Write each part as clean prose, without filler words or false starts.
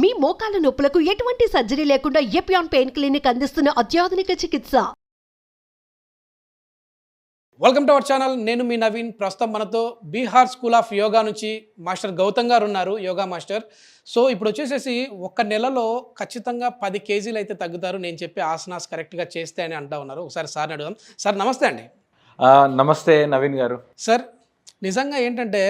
మీ మోకాల నొప్పులకు ఎటువంటి సర్జరీ లేకుండా ఎపియాన్ పెయిన్ క్లినిక్ అందిస్తున్న అత్యాధునిక చికిత్స. Welcome to our channel. నేను మీ నవీన్. ప్రస్తుతం మనతో బీహార్ స్కూల్ ఆఫ్ యోగా నుంచి మాస్టర్ గౌతమ్ గారు ఉన్నారు, యోగా మాస్టర్. సో ఇప్పుడు వచ్చేసేసి ఒక్క నెలలో ఖచ్చితంగా 10 కేజీలు అయితే తగ్గుతారు నేను చెప్పే ఆసనాస్ కరెక్ట్గా చేస్తే అని అంటా ఉన్నారు. ఒకసారి సార్ని అడుగుదాం. సార్ నమస్తే అండి. నమస్తే నవీన్ గారు. సార్ నిజంగా ఏంటంటే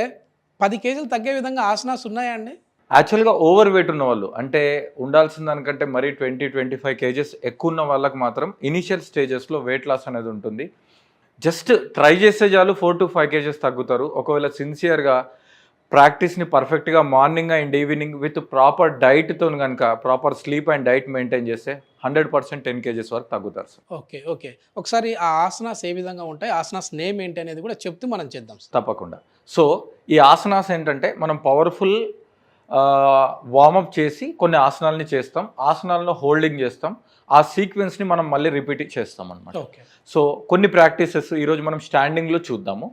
10 కేజీలు తగ్గే విధంగా ఆసనాస్ ఉన్నాయా అండి? యాక్చువల్గా ఓవర్ వెయిట్ ఉన్న వాళ్ళు, అంటే ఉండాల్సిన దానికంటే మరీ 20-25 కేజెస్ ఎక్కువ ఉన్న వాళ్ళకి మాత్రం ఇనీషియల్ స్టేజెస్లో వెయిట్ లాస్ అనేది ఉంటుంది. జస్ట్ ట్రై చేస్తే చాలు 4 to 5 కేజెస్ తగ్గుతారు. ఒకవేళ సిన్సియర్గా ప్రాక్టీస్ని పర్ఫెక్ట్గా morning and evening with proper డైట్తో కనుక proper sleep and diet maintain చేస్తే 100% 10 కేజెస్ వరకు తగ్గుతారు సార్. ఓకే ఒకసారి ఆ ఆసనాస్ ఏ విధంగా ఉంటాయి, ఆసనాస్ నేమ్ ఏంటి అనేది కూడా చెప్తూ మనం చేద్దాం సార్. తప్పకుండా. సో ఈ ఆసనాస్ ఏంటంటే మనం పవర్ఫుల్ వార్మప్ చేసి కొన్ని ఆసనాలని చేస్తాం, ఆసనాలను హోల్డింగ్ చేస్తాం, ఆ సీక్వెన్స్ని మనం మళ్ళీ రిపీట్ చేస్తాం అనమాట. సో కొన్ని ప్రాక్టీసెస్ ఈరోజు మనం స్టాండింగ్లో చూద్దాము.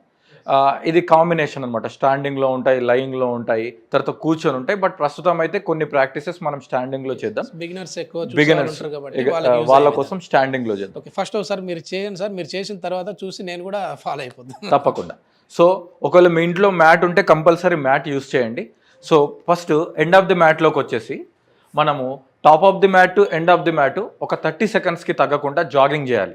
ఇది కాంబినేషన్ అనమాట. స్టాండింగ్లో ఉంటాయి, లయింగ్లో ఉంటాయి, తర్వాత కూర్చొని ఉంటాయి. బట్ ప్రస్తుతం అయితే కొన్ని ప్రాక్టీసెస్ మనం స్టాండింగ్లో చేద్దాం. బిగినర్స్ వాళ్ళ కోసం స్టాండింగ్లో చేద్దాం. ఫస్ట్ ఒకసారి మీరు చేయండి సార్. మీరు చేసిన తర్వాత చూసి నేను కూడా ఫాలో అయిపోతాను. తప్పకుండా. సో ఒకవేళ మీ ఇంట్లో మ్యాట్ ఉంటే కంపల్సరీ మ్యాట్ యూస్ చేయండి. So first end of the మ్యాట్లోకి వచ్చేసి మనము top of the mat to end of the mat ఒక 30 సెకండ్స్కి తగ్గకుండా జాగింగ్ చేయాలి.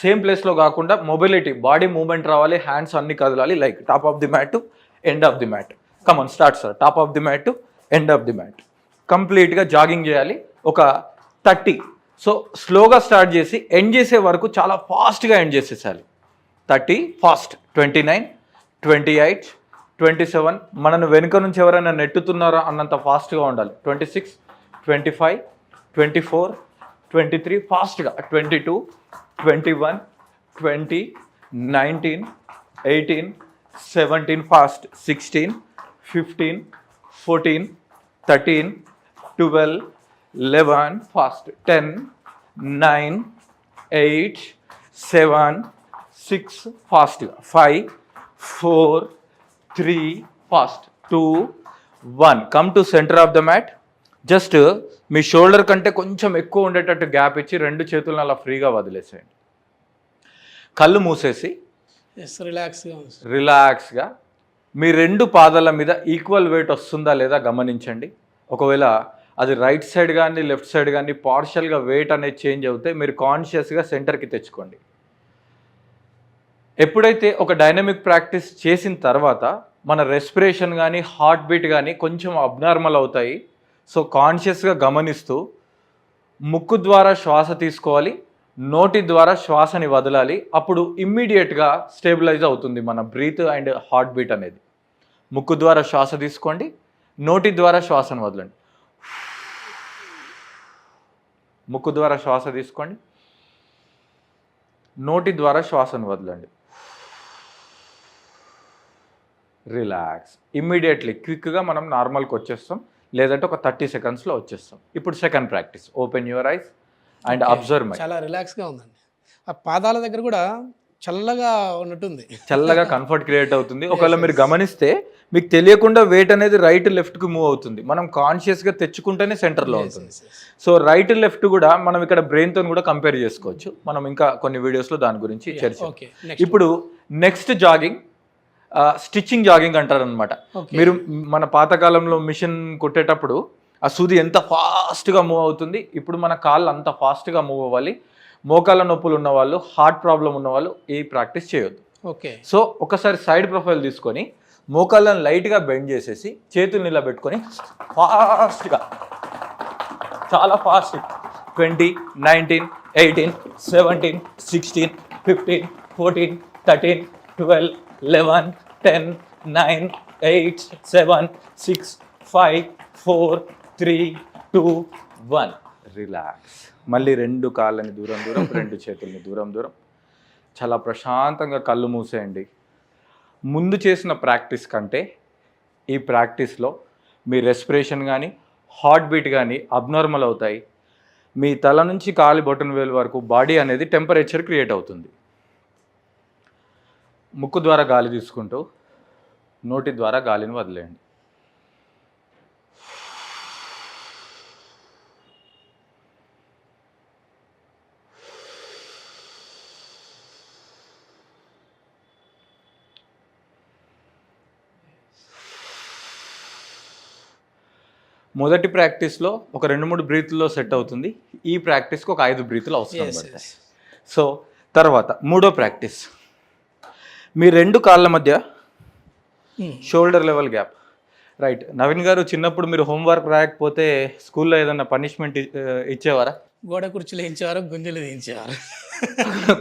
సేమ్ ప్లేస్లో కాకుండా మొబిలిటీ, బాడీ మూవ్మెంట్ రావాలి, హ్యాండ్స్ అన్ని కదలాలి. Like top of the mat to end of the mat. Come on start sir. Top of the mat to end of the mat కంప్లీట్గా జాగింగ్ చేయాలి ఒక 30. సో స్లోగా స్టార్ట్ చేసి ఎండ్ చేసే వరకు చాలా ఫాస్ట్గా ఎండ్ చేసేసాలి. 30 ఫాస్ట్, 29, 28, 27. మనను వెనుక నుంచి ఎవరైనా నెట్టుతున్నారా అన్నంత ఫాస్ట్గా ఉండాలి. 26, 25, 24, 23 ఫాస్ట్గా, 22, 21, 20, 19, 18, 17 ఫాస్ట్, 16, 15, 14, 13, 12, 11 ఫాస్ట్, 10, 9, 8, 7, 6 ఫాస్ట్గా, 5, 4, 3 fast, 2, 1. Come to centre of the mat. Just మీ షోల్డర్ కంటే కొంచెం ఎక్కువ ఉండేటట్టు గ్యాప్ ఇచ్చి 2 చేతులను అలా ఫ్రీగా వదిలేసేయండి. కళ్ళు మూసేసి రిలాక్స్గా మీ 2 పాదాల మీద ఈక్వల్ వెయిట్ వస్తుందా లేదా గమనించండి. ఒకవేళ అది రైట్ సైడ్ కానీ లెఫ్ట్ సైడ్ కానీ పార్షియల్గా వెయిట్ అనేది చేంజ్ అవుతే మీరు కాన్షియస్గా సెంటర్కి తెచ్చుకోండి. ఎప్పుడైతే ఒక డైనమిక్ ప్రాక్టీస్ చేసిన తర్వాత మన రెస్పిరేషన్ కానీ హార్ట్ బీట్ కానీ కొంచెం అబ్నార్మల్ అవుతాయి. సో కాన్షియస్గా గమనిస్తూ ముక్కు ద్వారా శ్వాస తీసుకోవాలి, నోటి ద్వారా శ్వాసని వదలాలి. అప్పుడు ఇమ్మీడియట్గా స్టేబిలైజ్ అవుతుంది మన బ్రీత్ అండ్ హార్ట్ బీట్ అనేది. ముక్కు ద్వారా శ్వాస తీసుకోండి, నోటి ద్వారా శ్వాసను వదలండి. ముక్కు ద్వారా శ్వాస తీసుకోండి, నోటి ద్వారా శ్వాసను వదలండి. రిలాక్స్. ఇమ్మీడియట్లీ క్విక్గా మనం నార్మల్కి వచ్చేస్తాం, లేదంటే ఒక 30 సెకండ్స్లో వచ్చేస్తాం. ఇప్పుడు second practice. Open your eyes and observe my. చాలా రిలాక్స్గా ఉందండి. ఆ పాదాల దగ్గర కూడా చల్లగా ఉన్నట్టుంది, చల్లగా కంఫర్ట్ క్రియేట్ అవుతుంది. ఒకవేళ మీరు గమనిస్తే మీకు తెలియకుండా వెయిట్ అనేది రైట్ లెఫ్ట్కి మూవ్ అవుతుంది. మనం కాన్షియస్గా తెచ్చుకుంటేనే సెంటర్లో ఉంటుంది. సో రైట్ లెఫ్ట్ కూడా మనం ఇక్కడ బ్రెయిన్తో కూడా కంపేర్ చేసుకోవచ్చు. మనం ఇంకా కొన్ని వీడియోస్లో దాని గురించి చర్చ. ఇప్పుడు నెక్స్ట్ జాగింగ్, స్టిచ్చింగ్ జాగింగ్ అంటారు అనమాట. మీరు మన పాతకాలంలో మిషన్ కుట్టేటప్పుడు ఆ సూది ఎంత ఫాస్ట్గా మూవ్ అవుతుంది, ఇప్పుడు మన కాళ్ళు అంత ఫాస్ట్గా మూవ్ అవ్వాలి. మోకాళ్ళ నొప్పులు ఉన్న వాళ్ళు, హార్ట్ ప్రాబ్లం ఉన్న వాళ్ళు ఈ ప్రాక్టీస్ చేయొద్దు. సో ఒకసారి సైడ్ ప్రొఫైల్ తీసుకొని మోకాళ్ళను లైట్గా బెండ్ చేసేసి చేతులు నిలబెట్టుకొని ఫాస్ట్గా, చాలా ఫాస్ట్, 20, 19, 18, 17, 16, 15, 14, 13, 12, 11, 10, 9, 8, 7, 6, 5, 4, 3, 2, 1. రిలాక్స్. మళ్ళీ 2 కాళ్ళని దూరం 2 చేతుల్ని దూరం. చాలా ప్రశాంతంగా కళ్ళు మూసేయండి. ముందు చేసిన ప్రాక్టీస్ కంటే ఈ ప్రాక్టీస్లో మీ రెస్పిరేషన్ కానీ హార్ట్ బీట్ కానీ అబ్నార్మల్ అవుతాయి. మీ తల నుంచి కాలి బొటన వేలు వరకు బాడీ అనేది టెంపరేచర్ క్రియేట్ అవుతుంది. ముక్కు ద్వారా గాలి తీసుకుంటూ నోటి ద్వారా గాలిని వదిలేయండి. మొదటి ప్రాక్టీస్లో ఒక 2-3 బ్రీత్లో సెట్ అవుతుంది. ఈ ప్రాక్టీస్కి ఒక 5 బ్రీత్లు అవసరం పడతాయి. సో తర్వాత మూడో ప్రాక్టీస్, మీ 2 కాళ్ళ మధ్య shoulder level gap. Right, Naveen గారు చిన్నప్పుడు మీరు హోంవర్క్ రాయకపోతే స్కూల్లో ఏదైనా పనిష్మెంట్ ఇచ్చేవారా? గోడ కుర్చీలు వేయించేవారు, గుంజలు తీయించేవారు.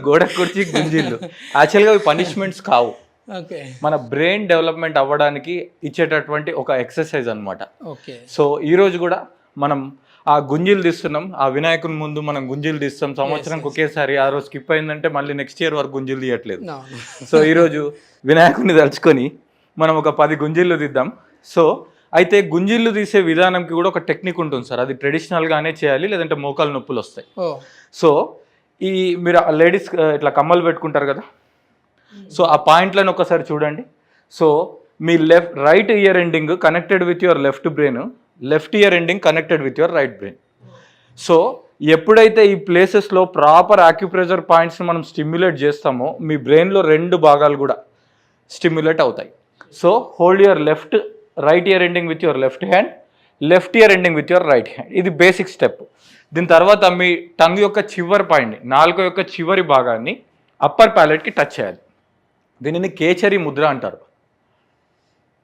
గోడ కుర్చీ, గుంజీలు యాక్చువల్గా అవి పనిష్మెంట్స్ కావు. ఓకే, మన బ్రెయిన్ డెవలప్మెంట్ అవ్వడానికి ఇచ్చేటటువంటి ఒక ఎక్సర్సైజ్ అనమాట. ఓకే. సో ఈరోజు కూడా మనం ఆ గుంజీలు తీస్తున్నాం, ఆ వినాయకుని ముందు మనం గుంజీలు తీస్తాం సంవత్సరానికి ఒకేసారి. ఆ రోజు స్కిప్ అయిందంటే మళ్ళీ నెక్స్ట్ ఇయర్ వరకు గుంజీలు తీయట్లేదు. సో ఈరోజు వినాయకుడిని తలుచుకొని మనం ఒక 10 గుంజీలు తీద్దాం. సో అయితే గుంజీళ్ళు తీసే విధానంకి కూడా ఒక టెక్నిక్ ఉంటుంది సార్. అది ట్రెడిషనల్గానే చేయాలి, లేదంటే మోకాలు నొప్పులు వస్తాయి. సో ఈ మీరు లేడీస్ ఇట్లా కమ్మలు పెట్టుకుంటారు కదా, సో ఆ పాయింట్లను ఒకసారి చూడండి. So me right year ending connected with your left brain, left ear ending connected with your right brain. So ఎప్పుడైతే ఈ ప్లేసెస్లో ప్రాపర్ ఆక్యుప్రెషర్ పాయింట్స్ని మనం స్టిమ్యులేట్ చేస్తామో మీ బ్రెయిన్లో 2 భాగాలు కూడా స్టిమ్యులేట్ అవుతాయి. So hold your right year ending with your left hand, left ear ending with your right hand. ఇది బేసిక్ స్టెప్. దీని తర్వాత మీ టంగ్ యొక్క చివరి పాయింట్ని, నాలుక యొక్క చివరి భాగాన్ని అప్పర్ ప్యాలెట్కి టచ్ చేయాలి. దీనిని కేచరి ముద్ర అంటారు.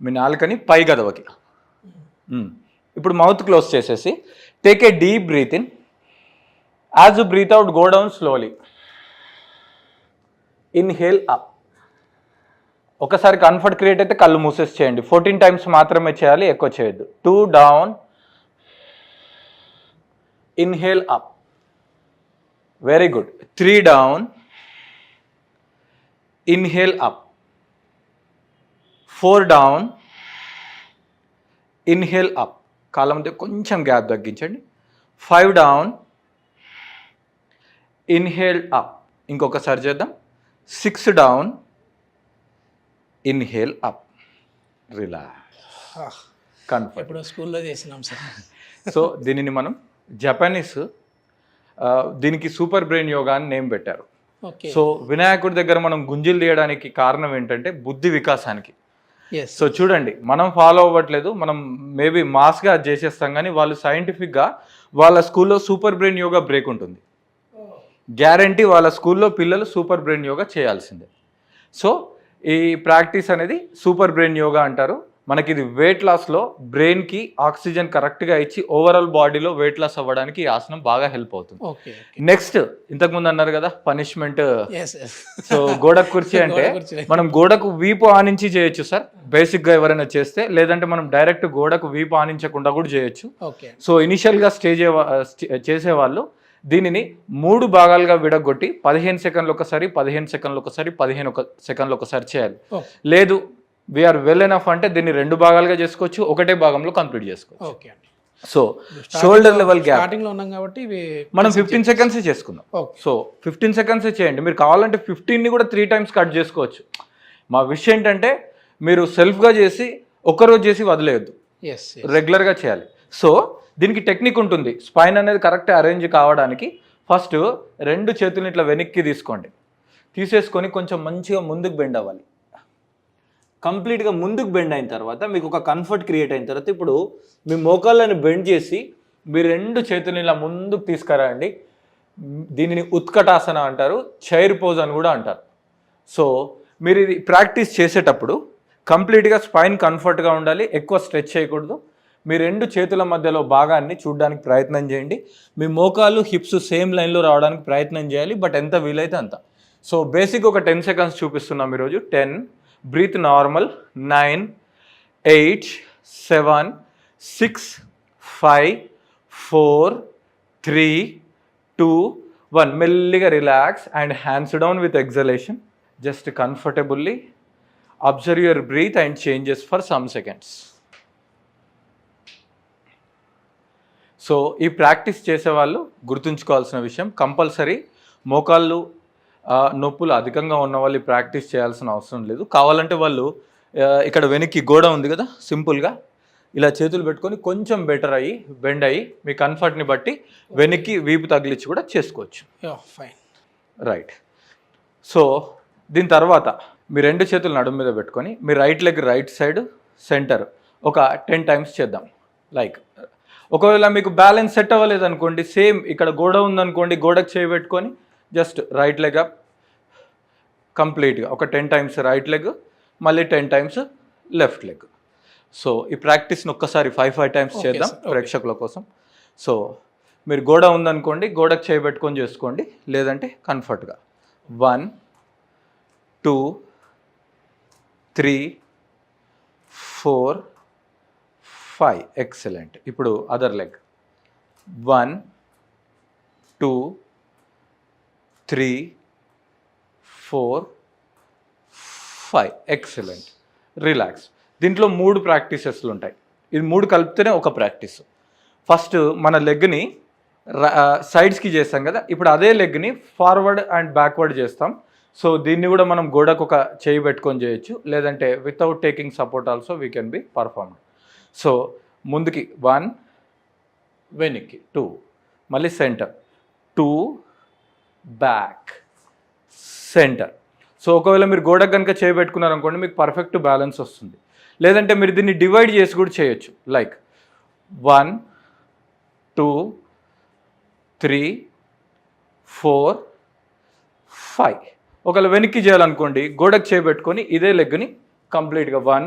మీ నాలుకని పై గదవకి. ఇప్పుడు మౌత్ క్లోజ్ చేసేసి take a deep breath in. As you breathe out go down slowly. Inhale up. ఒకసారి కంఫర్ట్ క్రియేట్ అయితే కళ్ళు మూసేసి చేయండి. 14 టైమ్స్ మాత్రమే చేయాలి, ఎక్కువ చేయొద్దు. 2 down, inhale up. Very good. 3 down, inhale up. 4 down, inhale up. కాళ్ళ మధ్య కొంచెం గ్యాప్ తగ్గించండి. 5 డౌన్, ఇన్హేల్ అప్. ఇంకొకసారి చేద్దాం. 6 down, inhale up. Relax, comfort. ఇప్పుడు స్కూల్లో చేసినాం సార్. సో దీనిని మనం జపనీస్ దీనికి సూపర్ బ్రెయిన్ యోగా అని నేమ్ పెట్టారు. సో వినాయకుడి దగ్గర మనం గుంజీలు తీయడానికి కారణం ఏంటంటే బుద్ధి వికాసానికి. సో చూడండి, మనం ఫాలో అవ్వట్లేదు, మనం మేబీ మాస్గా చేసేస్తాం, కానీ వాళ్ళు సైంటిఫిక్గా వాళ్ళ స్కూల్లో సూపర్ బ్రెయిన్ యోగా బ్రేక్ ఉంటుంది. గ్యారంటీ వాళ్ళ స్కూల్లో పిల్లలు సూపర్ బ్రెయిన్ యోగా చేయాల్సిందే. సో ఈ ప్రాక్టీస్ అనేది సూపర్ బ్రెయిన్ యోగా అంటారు. మనకి ఇది వెయిట్ లాస్లో బ్రెయిన్కి ఆక్సిజన్ కరెక్ట్గా ఇచ్చి ఓవరాల్ బాడీలో వెయిట్ లాస్ అవ్వడానికి ఈ ఆసనం బాగా హెల్ప్ అవుతుంది. నెక్స్ట్, ఇంతకుముందు అన్నారు కదా పనిష్మెంట్. సో గోడ కుర్చీ అంటే మనం గోడకు వీపు ఆనించి చేయొచ్చు సార్, బేసిక్గా ఎవరైనా చేస్తే. లేదంటే మనం డైరెక్ట్ గోడకు వీపు ఆనించకుండా కూడా చేయొచ్చు. సో ఇనిషియల్గా చేసేవాళ్ళు దీనిని 3 భాగాలుగా విడగొట్టి 15 సెకండ్లు ఒకసారి, 15 సెకండ్లు ఒకసారి, 15 సెకండ్లు ఒకసారి చేయాలి. లేదు వీఆర్ వెల్ ఎనఫ్ అంటే దీన్ని 2 భాగాలుగా చేసుకోవచ్చు, ఒకటే భాగంలో కంప్లీట్ చేసుకోవచ్చు. So shoulder level gap starting లో ఉన్నాం కాబట్టి మనం 15 సెకండ్స్ చేసుకుందాం. సో 15 సెకండ్స్ చేయండి. మీరు కావాలంటే 15ని కూడా 3 టైమ్స్ కట్ చేసుకోవచ్చు. మా విషయం ఏంటంటే మీరు సెల్ఫ్గా చేసి ఒక్కరోజు చేసి వదిలేయద్దు, రెగ్యులర్గా చేయాలి. సో దీనికి టెక్నిక్ ఉంటుంది. స్పైన్ అనేది కరెక్ట్ అరేంజ్ కావడానికి ఫస్ట్ 2 చేతులను ఇట్లా వెనక్కి తీసుకోండి. తీసేసుకొని కొంచెం మంచిగా ముందుకు బెండ్ అవ్వాలి. కంప్లీట్గా ముందుకు బెండ్ అయిన తర్వాత మీకు ఒక కంఫర్ట్ క్రియేట్ అయిన తర్వాత ఇప్పుడు మీ మోకాళ్ళని బెండ్ చేసి మీ 2 చేతులను ఇలా ముందుకు తీసుకురండి. దీనిని ఉత్కటాసన అంటారు, చైర్ పోజ్ అని కూడా అంటారు. సో మీరు ఇది ప్రాక్టీస్ చేసేటప్పుడు కంప్లీట్గా స్పైన్ కంఫర్ట్గా ఉండాలి, ఎక్కువ స్ట్రెచ్ చేయకూడదు. మీ 2 చేతుల మధ్యలో భాగాన్ని చూడడానికి ప్రయత్నం చేయండి. మీ మోకాలు హిప్స్ సేమ్ లైన్లో రావడానికి ప్రయత్నం చేయాలి, బట్ ఎంత వీలైతే అంత. సో బేసిక్ ఒక 10 సెకండ్స్ చూపిస్తున్నాం ఈరోజు. 10, బ్రీత్ నార్మల్. 9, 8, 7, 6, 5, 4, 3, 2, 1. మెల్లిగా relax and hands down with exhalation. Just comfortably observe your breath and changes for some seconds. So ఈ ప్రాక్టీస్ చేసేవాళ్ళు గుర్తుంచుకోవాల్సిన విషయం, కంపల్సరీ మోకాళ్ళు నొప్పులు అధికంగా ఉన్న వాళ్ళు ప్రాక్టీస్ చేయాల్సిన అవసరం లేదు. కావాలంటే వాళ్ళు ఇక్కడ వెనక్కి గోడ ఉంది కదా, సింపుల్గా ఇలా చేతులు పెట్టుకొని కొంచెం బెండ్ అయ్యి మీ కంఫర్ట్ని బట్టి వెనక్కి వీపు తగిలించి కూడా చేసుకోవచ్చు. రైట్. సో దీని తర్వాత మీ 2 చేతులు నడుము మీద పెట్టుకొని మీ right leg right side centre ఒక 10 టైమ్స్ చేద్దాం. లైక్ ఒకవేళ మీకు బ్యాలెన్స్ సెట్ అవ్వలేదు అనుకోండి, సేమ్ ఇక్కడ గోడ ఉందనుకోండి, గోడకు చేయబెట్టుకొని జస్ట్ రైట్ లెగ్ అప్ కంప్లీట్గా ఒక 10 టైమ్స్ రైట్ లెగ్, మళ్ళీ 10 టైమ్స్ లెఫ్ట్ లెగ్. సో ఈ ప్రాక్టీస్ని ఒక్కసారి 5 టైమ్స్ చేద్దాం ప్రేక్షకుల కోసం. సో మీరు గోడ ఉందనుకోండి, గోడకు చేయబెట్టుకొని చేసుకోండి, లేదంటే కంఫర్ట్గా 1 2 3 4 5. ఎక్సలెంట్. ఇప్పుడు అదర్ లెగ్ 1 2 3 4 5. ఎక్సలెంట్. రిలాక్స్. దీంట్లో 3 ప్రాక్టీసెస్లు ఉంటాయి. ఇది 3 కలిపితేనే ఒక ప్రాక్టీస్. ఫస్ట్ మన లెగ్ని సైడ్స్కి చేస్తాం కదా, ఇప్పుడు అదే లెగ్ని ఫార్వర్డ్ అండ్ బ్యాక్వర్డ్ చేస్తాం. సో దీన్ని కూడా మనం గోడకు ఒక చేయి పెట్టుకొని చేయొచ్చు, లేదంటే without taking support also we can be performed. So ముందుకి 1, వెనక్కి 2, మళ్ళీ సెంటర్ 2, బ్యాక్ సెంటర్. సో ఒకవేళ మీరు గోడకు కనుక చేయబెట్టుకున్నారనుకోండి, మీకు పర్ఫెక్ట్ బ్యాలెన్స్ వస్తుంది. లేదంటే మీరు దీన్ని డివైడ్ చేసి కూడా చేయొచ్చు, లైక్ 1 2 3 4 5. ఒకవేళ వెనక్కి చేయాలనుకోండి, గోడకు చేయబెట్టుకొని ఇదే లెగ్ని కంప్లీట్గా 1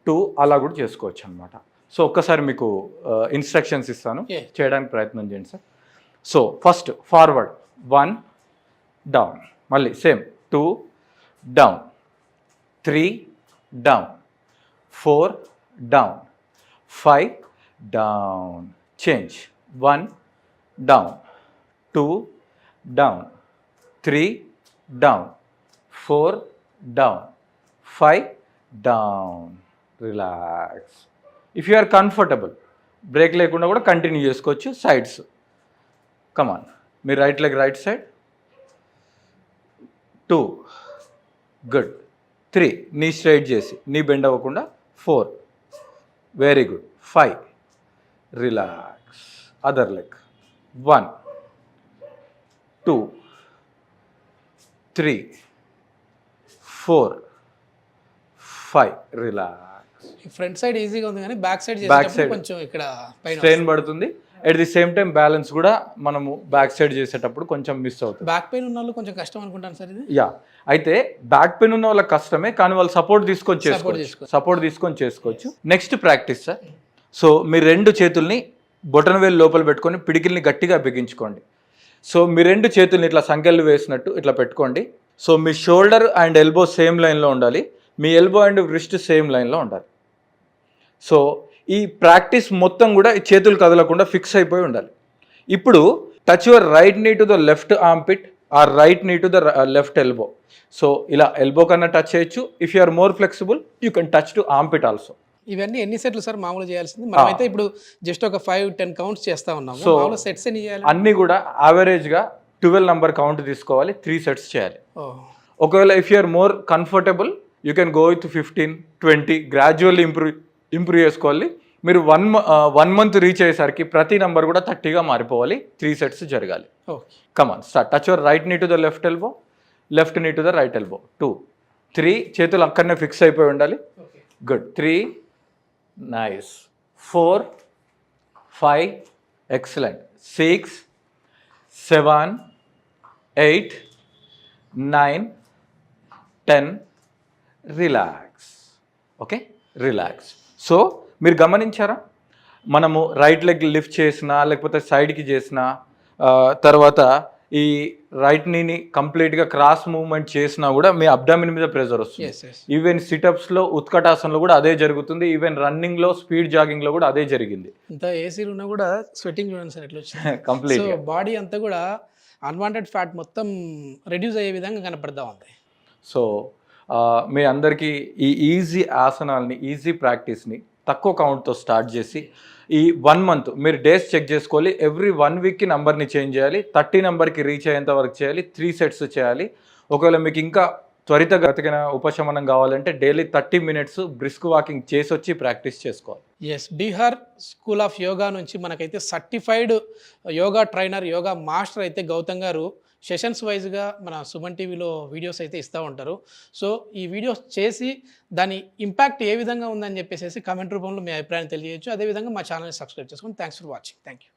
2 అలా కూడా చేసుకోవచ్చు అనమాట. సో ఒక్కసారి మీకు ఇన్స్ట్రక్షన్స్ ఇస్తాను, చేయడానికి ప్రయత్నం చేయండి sir. So first forward 1 down, మళ్ళీ same 2 down, 3 down, 4 down, 5 down, change 1 down, 2 down, 3 down, 4 down, 5 down. Relax. If you are comfortable break లేకుండా కూడా కంటిన్యూ చేసుకోవచ్చు. Sides come on. మీరు right leg right side 2 good, 3 knee straight చేసి knee bend అవ్వకుండా 4 very good, 5 relax. Other leg 1 2 3 4 5 relax. Front side ఈజీగా ఉంది కానీ back side కొంచెం ఇక్కడ స్ట్రెయిన్ పడుతుంది. At the same time balance కూడా మనము బ్యాక్ సైడ్ చేసేటప్పుడు కొంచెం మిస్ అవుతుంది. బ్యాక్ పెయిన్ ఉన్న వాళ్ళు కొంచెం కష్టం అనుకుంటాను సార్ ఇది. యా, అయితే బ్యాక్ పెయిన్ ఉన్న వాళ్ళకి కష్టమే, కానీ వాళ్ళు సపోర్ట్ తీసుకొని చేసుకోవచ్చు. Next practice sir. సో మీ 2 చేతుల్ని బొటన వేలు లోపల పెట్టుకొని పిడికిల్ని గట్టిగా బిగించుకోండి. సో మీ 2 చేతుల్ని ఇట్లా సంఖ్యలు వేసినట్టు ఇట్లా పెట్టుకోండి. So me shoulder and elbow same లైన్లో ఉండాలి, మీ ఎల్బో అండ్ రిస్ట్ సేమ్ లైన్లో ఉండాలి. సో ఈ ప్రాక్టీస్ మొత్తం కూడా చేతులు కదలకుండా ఫిక్స్ అయిపోయి ఉండాలి. ఇప్పుడు touch your right knee to the left armpit or right knee to the left elbow. So ఇలా ఎల్బో కన్నా టచ్ చేయొచ్చు. If you are more flexible you can touch to armpit also. ఇవన్నీ ఎన్ని సెట్లు sir మామూలు చేయాల్సింది? మనమైతే ఇప్పుడు జస్ట్ ఒక 5-10 కౌంట్స్ చేస్తా ఉన్నాము. సో మామూలు సెట్స్ ఎన్ని చేయాలి? అన్నీ కూడా యావరేజ్గా 12 నెంబర్ కౌంట్ తీసుకోవాలి, 3 సెట్స్ చేయాలి. ఒకవేళ if you are more comfortable you can go with 15-20 gradually improve చేసుకోవాలి. మీరు 1 మంత్ రీచ్ అయ్యేసరికి ప్రతి నెంబర్ కూడా 30గా మారిపోవాలి. 3 సెట్స్ జరగాలి. Come on start. Touch your right knee to the left elbow, left knee to the right elbow. 2 3 చేతులు అక్కడనే fix అయిపోయి ఉండాలి. Good. 3 nice. 4 5 excellent. 6 7 8 9 10 relax. Okay, relax. So మీరు గమనించారా, మనము రైట్ లెగ్ లిఫ్ట్ చేసినా లేకపోతే సైడ్కి చేసినా తర్వాత ఈ రైట్ నీని కంప్లీట్గా క్రాస్ మూవ్మెంట్ చేసినా కూడా మీ అబ్డామిన్ మీద ప్రెజర్ వస్తుంది. ఈవెన్ సిటప్స్లో ఉత్కటాసనలో కూడా అదే జరుగుతుంది. ఈవెన్ రన్నింగ్లో స్పీడ్ జాగింగ్లో కూడా అదే జరిగింది. ఇంత ఏసీలు ఉన్నా కూడా స్వెట్టింగ్ చూడండి సార్ ఎట్లా వచ్చింది. కంప్లీట్ బాడీ అంతా కూడా అన్వాంటెడ్ ఫ్యాట్ మొత్తం రెడ్యూస్ అయ్యే విధంగా కనపడతా ఉంది. సో మీ అందరికీ ఈ ఈజీ ఆసనాలని, ఈజీ ప్రాక్టీస్ని తక్కువ కౌంట్తో స్టార్ట్ చేసి ఈ 1 మంత్ మీరు డేస్ చెక్ చేసుకోవాలి. ఎవ్రీ 1 వీక్కి నెంబర్ని చేంజ్ చేయాలి. 30 నెంబర్కి రీచ్ అయ్యేంత వరకు చేయాలి. 3 సెట్స్ చేయాలి. ఒకవేళ మీకు ఇంకా త్వరితగతిన ఉపశమనం కావాలంటే డైలీ 30 మినిట్స్ బ్రిస్క్ వాకింగ్ చేసి వచ్చి ప్రాక్టీస్ చేసుకోవాలి. Yes, Bihar school of yoga నుంచి మనకైతే certified yoga trainer, yoga master అయితే గౌతమ్ గారు సెషన్స్ వైజ్గా మన సుమన్ టీవీలో వీడియోస్ అయితే ఇస్తూ ఉంటారు. సో ఈ వీడియోస్ చేసి దాని ఇంపాక్ట్ ఏ విధంగా ఉందని చెప్పేసి కామెంట్ రూపంలో మీ అభిప్రాయాన్ని తెలియజేయచ్చు. అదేవిధంగా మా ఛానల్ని సబ్స్క్రైబ్ చేసుకోండి. Thanks for watching. Thank you.